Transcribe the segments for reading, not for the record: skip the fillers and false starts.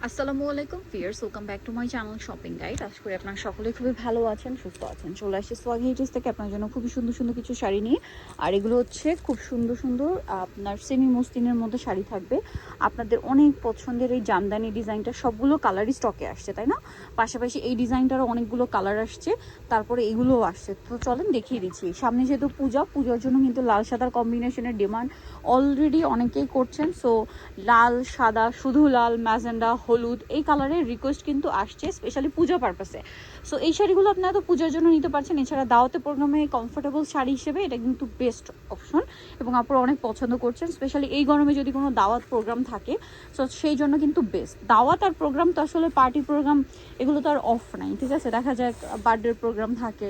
আসসালামু আলাইকুম viewers, welcome back to my channel shopping guide. আশা করি আপনারা সকলে খুবই ভালো আছেন, সুস্থ আছেন। চলে আসছে সোয়াগ হেরিটেজ থেকে আপনার জন্য খুবই সুন্দর সুন্দর কিছু শাড়ি নিয়ে। আর এগুলো হচ্ছে খুব সুন্দর সুন্দর আপনার সেমি মসলিনের মধ্যে শাড়ি থাকবে। আপনাদের অনেক পছন্দের এই জামদানি ডিজাইনটা সবগুলো কালারই স্টকে আসছে, তাই না? পাশাপাশি এই ডিজাইনটারও অনেকগুলো কালার আসছে, তারপরে এগুলোও আসছে। তো চলেন দেখিয়ে দিচ্ছি। সামনে যেহেতু পূজার জন্য কিন্তু লাল সাদার কম্বিনেশনের ডিমান্ড অলরেডি অনেকেই করছেন। সো লাল সাদা, শুধু লাল, ম্যাজেন্ডা, হলুদ এই কালারের রিকোয়েস্ট কিন্তু আসছে স্পেশালি পূজা পারপাসে। সো এই শাড়িগুলো আপনারা তো পূজার জন্য নিতে পারছেন। এছাড়া দাওয়াতে প্রোগ্রামে কমফোর্টেবল শাড়ি হিসেবে এটা কিন্তু বেস্ট অপশন এবং আপনারা অনেক পছন্দ করছেন। স্পেশালি এই গরমে যদি কোনো দাওয়াত প্রোগ্রাম থাকে, সো সেই জন্য কিন্তু বেস্ট। দাওয়াত আর প্রোগ্রাম তো আসলে পার্টি প্রোগ্রাম, এগুলো তো আর অফ নাই, ঠিক আছে? দেখা যায় বার্থডে প্রোগ্রাম থাকে,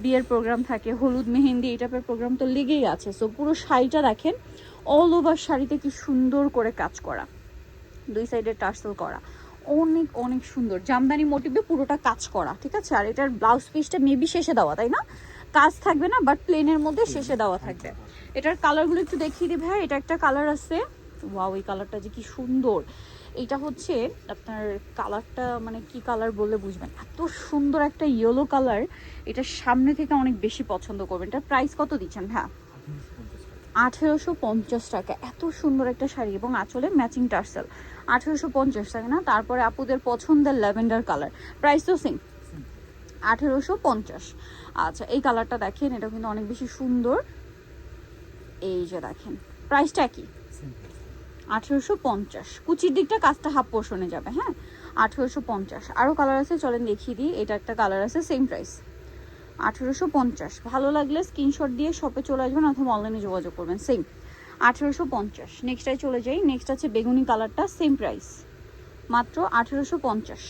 বিয়ের প্রোগ্রাম থাকে, হলুদ মেহেন্দি এই টাইপের প্রোগ্রাম তো লেগেই আছে। সো পুরো শাড়িটা দেখেন, অল ওভার শাড়িতে কি সুন্দর করে কাজ করা, দুই সাইডে টার্সেল করা, অনেক অনেক সুন্দর জামদানি মোটিভে পুরোটা কাজ করা, ঠিক আছে? আর এটার ব্লাউজ পিসটা মেবি শেষে দেওয়া, তাই না? কাজ থাকবে না, বাট প্লেনের মধ্যে শেষে দেওয়া থাকবে। এটার কালারগুলো একটু দেখিয়ে দিই ভাই। এটা একটা কালার আছে, ওয়াও, এই কালারটা যে কি সুন্দর। এটা হচ্ছে আপনার কালারটা, মানে কি কালার বললে বুঝবেন, এত সুন্দর একটা ইয়েলো কালার। এটা সামনে থেকে অনেক বেশি পছন্দ করবেন। এটার প্রাইস কত দিচ্ছেন? হ্যাঁ, 1850 টাকা। এত সুন্দর একটা শাড়ি এবং আঁচলে ম্যাচিং টার্সেল। 1850 টাকা না? তারপরে আপুদের পছন্দের ল্যাভেন্ডার কালার, প্রাইস তো সেম, 1850। আচ্ছা, এই কালারটা দেখেন, এটা কিন্তু অনেক বেশি সুন্দর। এই যে দেখেন, প্রাইসটা কি? 1850। কুচির দিকটা কাজটা হাফ পোর্শনে যাবে, হ্যাঁ, 1850। আরও কালার আছে, চলেন দেখিয়ে দিই। এটা একটা কালার আছে, সেম প্রাইস, 1850। ভালো লাগলে স্ক্রিনশট দিয়ে শপে চলে আসবেন অথবা অনলাইনে যোগাযোগ করবেন, সেম 1850। নেক্সটটাই চলে যাই। নেক্সট আছে বেগুনি কালারটা, সেম প্রাইস, মাত্র 1850।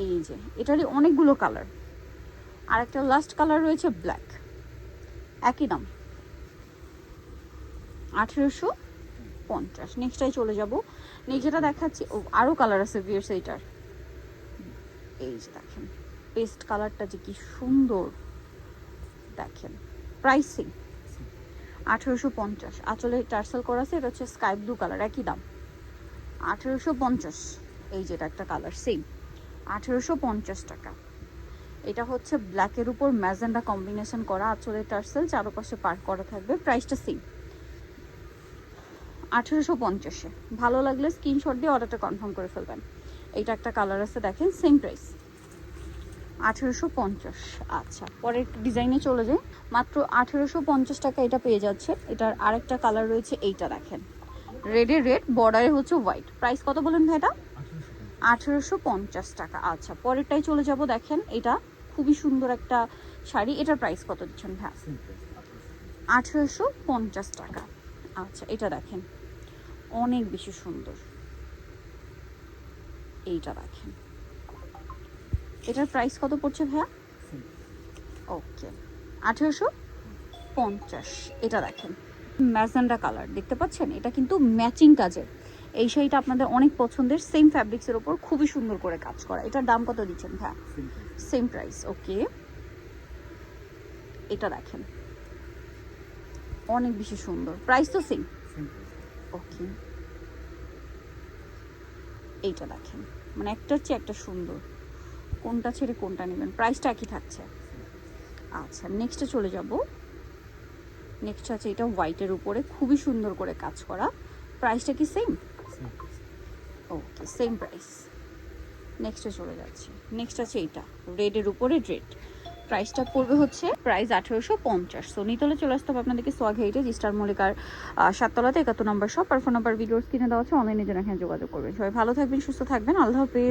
এই যে এটারই অনেকগুলো কালার। আর একটা লাস্ট কালার রয়েছে ব্ল্যাক, একই দাম, 1850। নেক্সটটাই চলে যাব। নেক্সট যেটা দেখাচ্ছি, ও আরও কালার আছে ভিউয়ার্স এইটার। এই যে দেখেন, পেস্ট কালারটা যে কি সুন্দর দেখেন। প্রাইসিং 1850। আঁচলে টার্সেল করা আছে, এটা হচ্ছে স্কাই ব্লু কালার, একই দাম, 1850। এই যেটা একটা কালার, সেম 1850 টাকা। এটা হচ্ছে ব্ল্যাকের উপর ম্যাজেন্ডা কম্বিনেশন করা, আঁচলে টার্সেল চারপাশে পার করা থাকবে, প্রাইসটা সেম 1850-এ। ভালো লাগলে স্ক্রিনশট দিয়ে অর্ডারটা কনফার্ম করে ফেলবেন। এইটা একটা কালার আছে, দেখেন, সেম প্রাইস, 1850। আচ্ছা, পরের ডিজাইনে চলে যাই। মাত্র 1850 টাকা এটা পেয়ে যাচ্ছে। এটার আরেকটা কালার রয়েছে, এইটা দেখেন, রেডে রেড, বর্ডারে হচ্ছে হোয়াইট। প্রাইস কত বলেন ভাই এটা? 1850 টাকা। আচ্ছা, পরেরটাই চলে যাব। দেখেন, এটা খুবই সুন্দর একটা শাড়ি। এটার প্রাইস কত দিচ্ছেন ভাই? 1850 টাকা। আচ্ছা, এটা দেখেন, অনেক বেশি সুন্দর। এইটা দেখেন, এটার প্রাইস কত পড়ছে ভাইয়া? ওকে, 1850। এটা দেখেন, ম্যাজেন্ডা কালার দেখতে পাচ্ছেন, এটা কিন্তু ম্যাচিং কাজের। এই শাড়িটা আপনাদের অনেক পছন্দের, সেম ফ্যাব্রিক্সের ওপর খুবই সুন্দর করে কাজ করা। এটার দাম কত দিচ্ছেন ভাইয়া? সেম প্রাইস, ওকে। এটা দেখেন, অনেক বেশি সুন্দর, প্রাইস তো সেম, ওকে। এইটা দেখেন, মানে একটার চেয়ে একটা সুন্দর, কোনটা ছেড়ে কোনটা নেবেন, প্রাইসটা একই থাকছে। আচ্ছা, নেক্সটে চলে যাব। নেক্সট আছে এটা হোয়াইটের উপরে খুবই সুন্দর করে কাজ করা, প্রাইসটা কি সেম? ওকে, সেম প্রাইস। নেক্সটে চলে যাচ্ছে। নেক্সট আছে এইটা রেডের উপরে রেড, প্রাইসটা পড়বে হচ্ছে প্রাইস 1850। সো নিতলে চলে আসতে হবে আপনাদেরকে সোয়াগ হেরিটেজ, স্টার মল্লিকার 7তলাতে 71 নম্বর শপ। আর ফোন নাম্বার ভিডিওর স্ক্রিনে দেওয়া আছে, অনলাইনে জন্য এখানে যোগাযোগ করবেন। সবাই ভালো থাকবেন, সুস্থ থাকবেন, আল্লাহ হাফেজ।